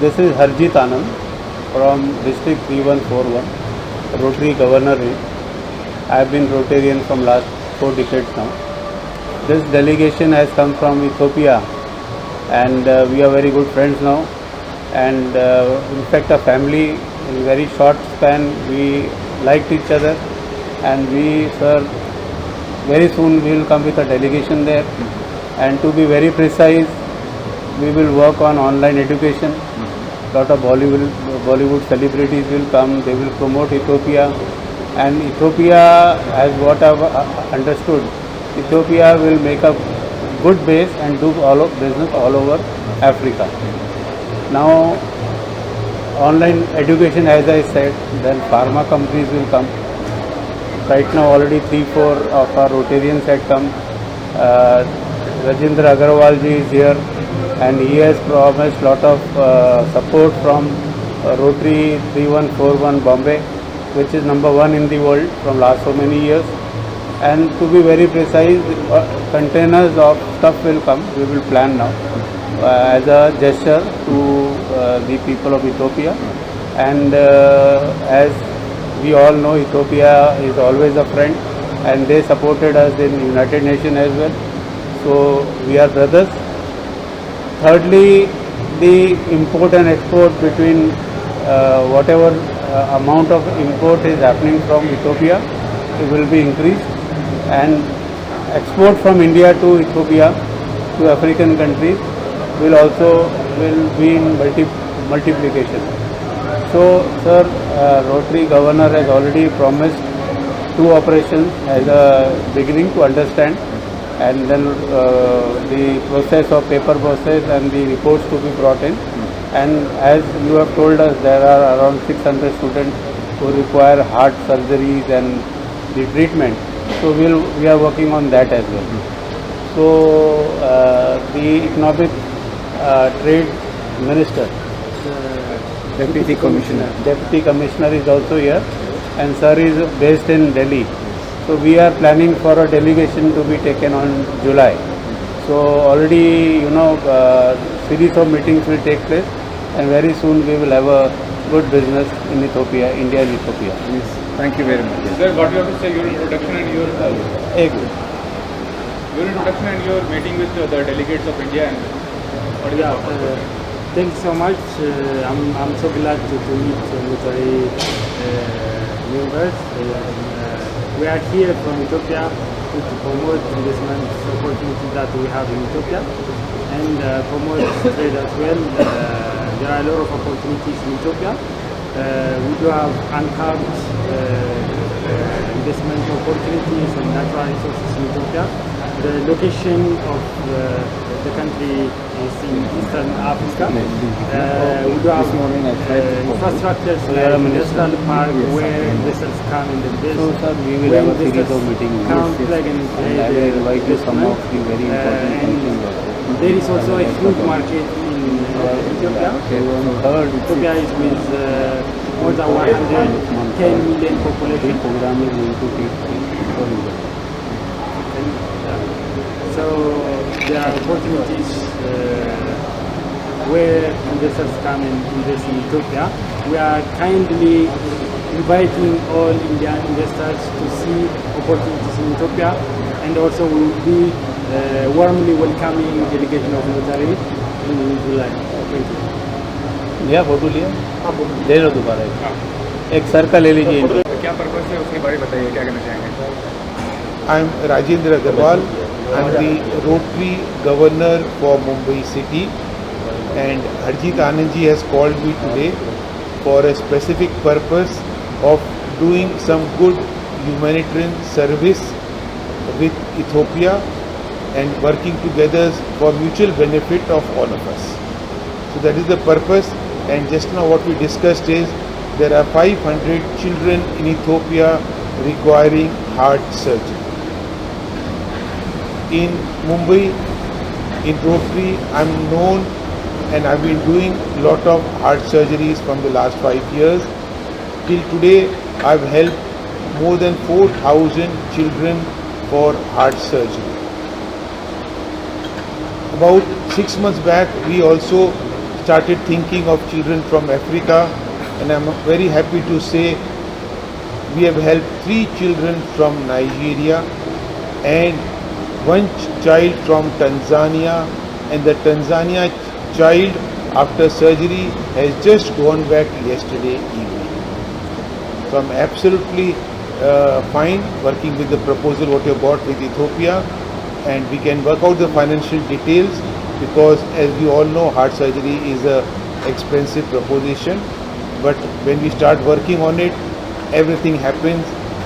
This is Harjeet Anand from District 3141, Rotary Governor. I have been Rotarian from last 4 decades now. This delegation has come from Ethiopia and we are very good friends now, and in fact a family. In very short span we liked each other, and we, sir, very soon we will come with a delegation there, and to be very precise, we will work on online education. Lot of Bollywood celebrities will come, they will promote Ethiopia, and Ethiopia, as what I have understood, Ethiopia will make a good base and do all of business all over Africa. Now online education, as I said, then pharma companies will come. Right now already 3-4 of our Rotarians had come. Rajendra Agarwal ji is here, and he has promised lot of support from Rotary 3141 Bombay, which is number 1 in the world from last so many years. And to be very precise, containers of stuff will come. We will plan now as a gesture to the people of Ethiopia. And as we all know, Ethiopia is always a friend, and they supported us in United Nations as well. So we are brothers. Thirdly, the import and export between whatever amount of import is happening from Ethiopia, it will be increased, and export from India to Ethiopia to African countries will be in multiplication. So, sir, Rotary Governor has already promised two operations as a beginning to understand, and then the process of paper process and the reports to be brought in. And as you have told us, there are around 600 students who require heart surgeries and the treatment. So we are working on that as well. So the economic trade minister, Deputy Commissioner. deputy commissioner is also here, and sir is based in Delhi. So we are planning for a delegation to be taken on July. So already series of meetings will take place, and very soon we will have a good business in Ethiopia, India and Ethiopia. Yes. Thank you very much. Sir, what you have to say, your introduction and your meeting with the delegates of India and what is the purpose? Thank you so much. I'm so glad to meet Rotary members. We are here from Ethiopia to promote investment opportunities that we have in Ethiopia and promote trade as well. There are a lot of opportunities in Ethiopia. We do have untapped investment opportunities and natural resources in Ethiopia. The location of the country is in Eastern Africa. We do have infrastructure, industrial park where investors come and invest. So sir, we will have a series of meetings. Come plug and play I will invite you some of the very important functions also. There is also a huge market in Ethiopia. Ethiopia is with more than 110 million population. Program is going to take place for you. So there are opportunities where investors come and invest in Ethiopia. We are kindly inviting all Indian investors to see opportunities in Ethiopia, and also we will be warmly welcoming delegation of Rotary in July. Thank you. लिया photo लिया ले लो दोबारा एक sir का ले लीजिए क्या purpose है उसके बारे में बताइए, क्या कहना चाहेंगे? I am Rajendra Agarwal. I am the Rotary Governor for Mumbai City, and Harjeet Anandji has called me today for a specific purpose of doing some good humanitarian service with Ethiopia and working together for mutual benefit of all of us. So that is the purpose, and just now what we discussed is there are 500 children in Ethiopia requiring heart surgery. In Mumbai, in Rotary, I'm known and I've been doing a lot of heart surgeries from the last 5 years. Till today, I've helped more than 4,000 children for heart surgery. About 6 months back, we also started thinking of children from Africa, and I'm very happy to say we have helped 3 children from Nigeria and 1 child from Tanzania, and the Tanzania child after surgery has just gone back yesterday evening. So I'm absolutely fine working with the proposal what you have got with Ethiopia, and we can work out the financial details, because as we all know, heart surgery is a expensive proposition, but when we start working on it, everything happens,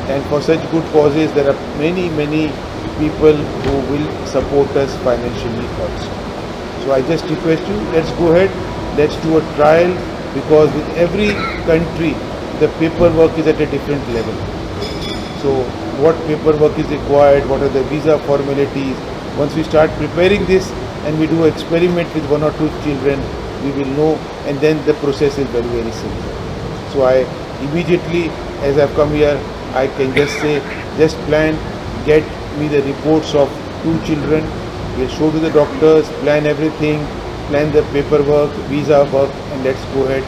and for such good causes there are many people who will support us financially also. So I just request you, let's go ahead, let's do a trial, because with every country the paperwork is at a different level. So what paperwork is required, what are the visa formalities, once we start preparing this and we do experiment with 1 or 2 children, we will know, and then the process is very simple. So I immediately, as I've come here, I can just say, just plan, get me the reports of 2 children, we'll show to the doctors, plan everything, plan the paperwork, visa work, and let's go ahead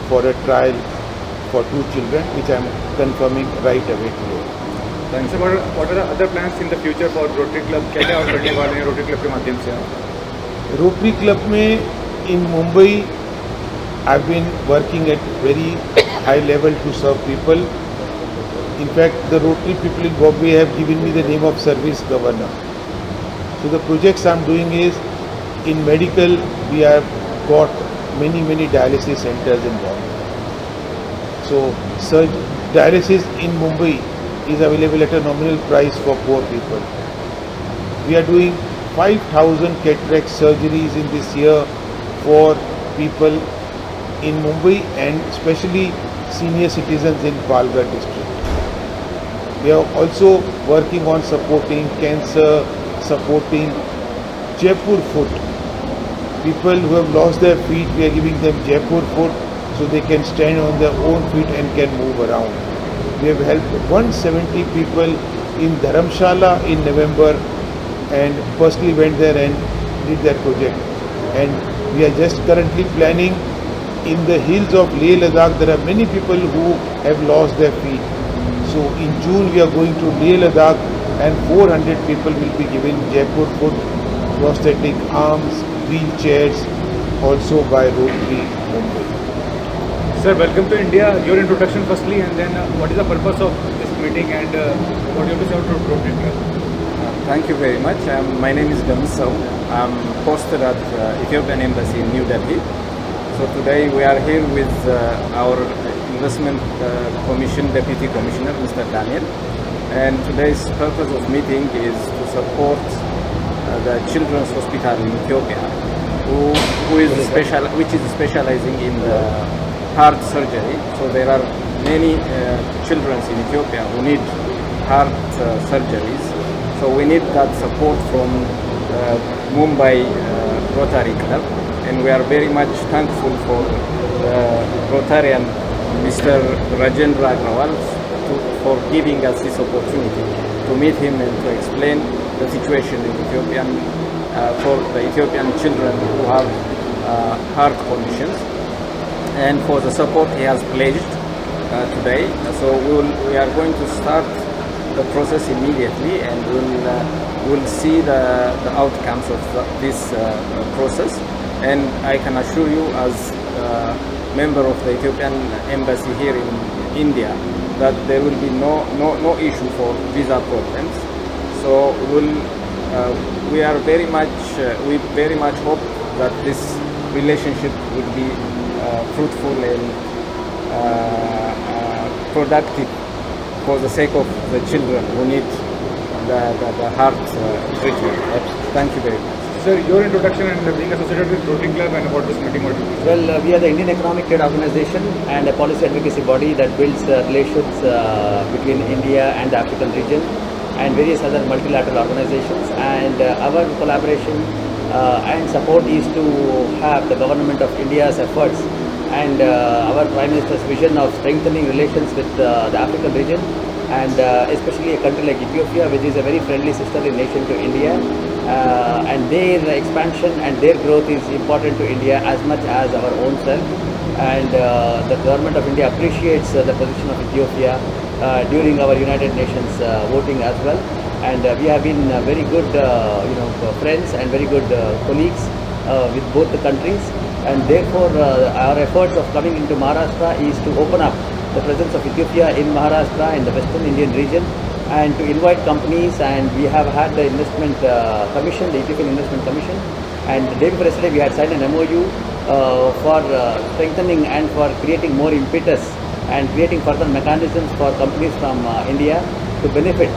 for a trial for 2 children, which I'm confirming right away today. Thanks. What are the other plans in the future for Rotary Club? क्या और करने वाले हैं Rotary Club के माध्यम से आप? Rotary Club में in Mumbai, I've been working at very high level to serve people. In fact, the Rotary people in Bombay have given me the name of Service Governor. So the projects I'm doing is, in medical, we have got many dialysis centers in Bombay. So dialysis in Mumbai is available at a nominal price for poor people. We are doing 5,000 cataract surgeries in this year for people in Mumbai and especially senior citizens in Palghar district. We are also working on supporting cancer, supporting Jaipur foot. People who have lost their feet, we are giving them Jaipur foot so they can stand on their own feet and can move around. We have helped 170 people in Dharamshala in November and personally went there and did that project. And we are just currently planning in the hills of Leh Ladakh. There are many people who have lost their feet. So in June we are going to Leh Ladakh and 400 people will be given Jaipur foot, prosthetic arms, wheelchairs, also by Rotary Mumbai. Sir, welcome to India. Your introduction firstly, and then what is the purpose of this meeting and what you have to say about Rotary Club? Thank you very much. My name is Gamsau. I'm posted at Ethiopian Embassy in New Delhi. So today we are here with our Investment Commission Deputy Commissioner, Mr. Daniel. And today's purpose of meeting is to support the Children's Hospital in Ethiopia, which is specializing in the heart surgery. So there are many children in Ethiopia who need heart surgeries. So we need that support from Mumbai Rotary Club, and we are very much thankful for Rotarian Mr. Rajendra Agrawal for giving us this opportunity to meet him and to explain the situation in Ethiopia for the Ethiopian children who have heart conditions, and for the support he has pledged today. So we are going to start the process immediately, and we'll see the outcomes of this process. And I can assure you, as a member of the Ethiopian Embassy here in India, that there will be no issue for visa problems. So we very much hope that this relationship will be fruitful and productive for the sake of the children who need the heart treatment. Thank you very much. Sir, your introduction and being associated with Rotary Club and about this meeting, what do you say? Well, we are the Indian Economic Trade Organization and a policy advocacy body that builds relations between India and the African region and various other multilateral organizations. And our collaboration and support is to have the government of India's efforts and our Prime Minister's vision of strengthening relations with the African region, and especially a country like Ethiopia, which is a very friendly sisterly nation to India, and their expansion and their growth is important to India as much as our own self. And the government of India appreciates the position of Ethiopia during our United Nations voting as well. And we have been very good friends and very good colleagues with both the countries. And therefore our efforts of coming into Maharashtra is to open up the presence of Ethiopia in Maharashtra in the Western Indian region, and to invite companies. And we have had the investment commission, the Ethiopian Investment Commission, and the day before yesterday we had signed an MOU for strengthening and for creating more impetus and creating further mechanisms for companies from India to benefit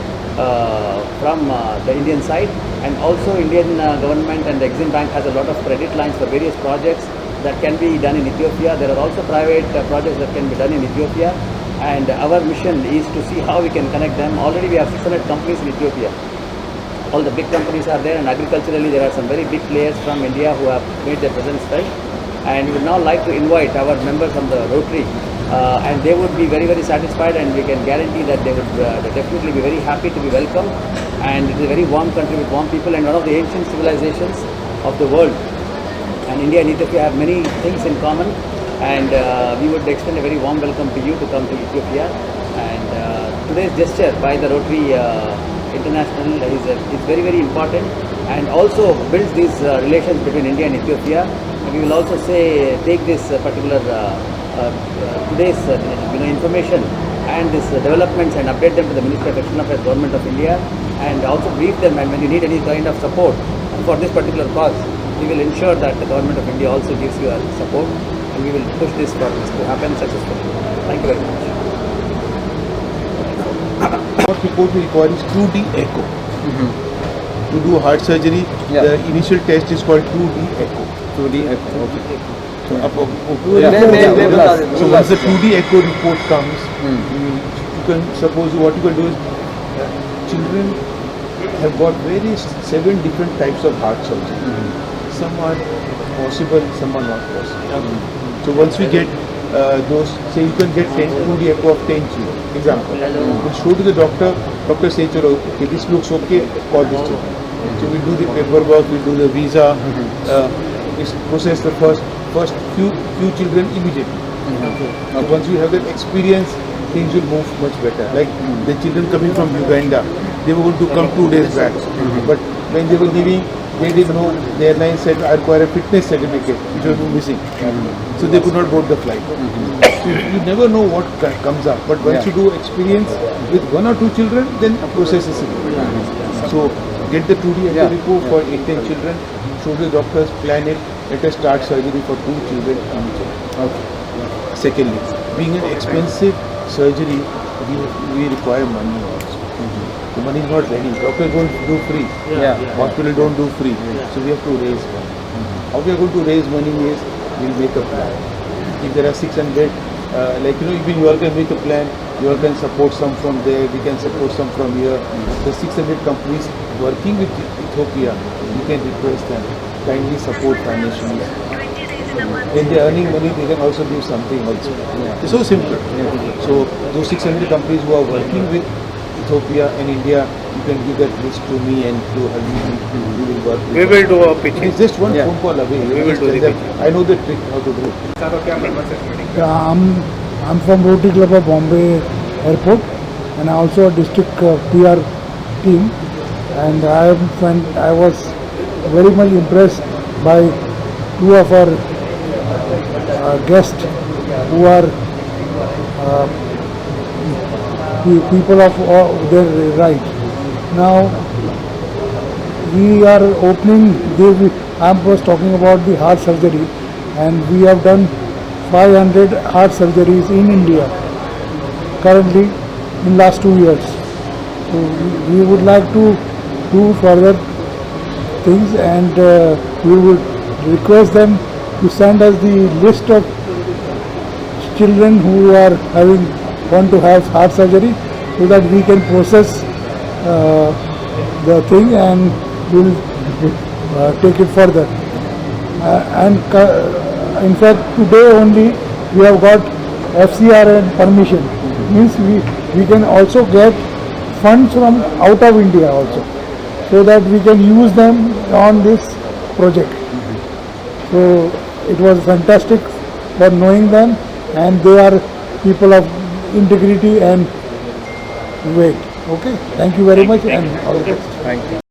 from the Indian side. And also Indian government and the Exim Bank has a lot of credit lines for various projects that can be done in Ethiopia. There are also private projects that can be done in Ethiopia, and our mission is to see how we can connect them. Already we have 600 companies in Ethiopia. All the big companies are there, and agriculturally there are some very big players from India who have made their presence felt. And we would now like to invite our members from the Rotary, and they would be very satisfied, and we can guarantee that they would definitely be very happy to be welcomed. And it is a very warm country with warm people, and one of the ancient civilizations of the world. And India and Ethiopia have many things in common, and we would extend a very warm welcome to you to come to Ethiopia. And today's gesture by the Rotary International is very important, and also builds these relations between India and Ethiopia. And we will also take this particular today's information and these developments and update them to the Ministry of External Affairs, Government of India, and also brief them. And when you need any kind of support for this particular cause, we will ensure that the government of India also gives you support, and we will push this for this to happen successfully. Thank you very much. What report we require is 2D echo. To do heart surgery, the initial test is called 2D echo. 2D echo. Okay. So So once the 2D echo report comes, you can suppose what you can do is children have got 7 different types of heart surgery. Some are possible, some are not possible. So once we get those, say you can get 2D echo of 10 children. Example, we show to the doctor. Doctor says, okay, this looks okay. Call this children. So we do the paperwork, we do the visa, we process the first few children immediately. So once you have that experience, things will move much better. Like the children coming from Uganda, they were going to come 2 days back, but when they were leaving, they didn't know. The airline said, I require a fitness certificate, which was missing. So they could not board the flight. You never know what comes up, but once you do experience with 1 or 2 children, then the process is simple. So get the 2D echo report for 8-10 children, show the doctors, plan it, let us start surgery for 2 children each. Secondly, being an expensive surgery, we require money also. The money is not ready. Doctors don't do free. Hospital don't do free. So we have to raise money. How we are going to raise money is we'll make a plan. If there are 600, even you all can make a plan. You all can support some from there. We can support some from here. The 600 companies working with Ethiopia, you can request them kindly support financially. When they are earning money, they can also give something also. It's so simple. So those 600 companies who are working with Ethiopia and India, you can give that list to me and to Harjeet. We will work. We will do a pitching. It's just one phone call away. We will do the them, I know the trick how to do it. Yeah, I'm from Rotary Club of Bombay Airport, and also a district PR team. And I was very much impressed by 2 of our guests who are people of their right. Now we are opening. I was talking about the heart surgery, and we have done 500 heart surgeries in India currently in last 2 years. So we would like to do further things, and we would request them to send us the list of children who are want to have heart surgery, so that we can process the thing and we'll take it further. In fact, today only we have got FCR and permission. Means we can also get funds from out of India also, so that we can use them on this project. So it was fantastic for knowing them, and they are people of integrity and weight. Okay, thank you very much, and all the best. Thank you.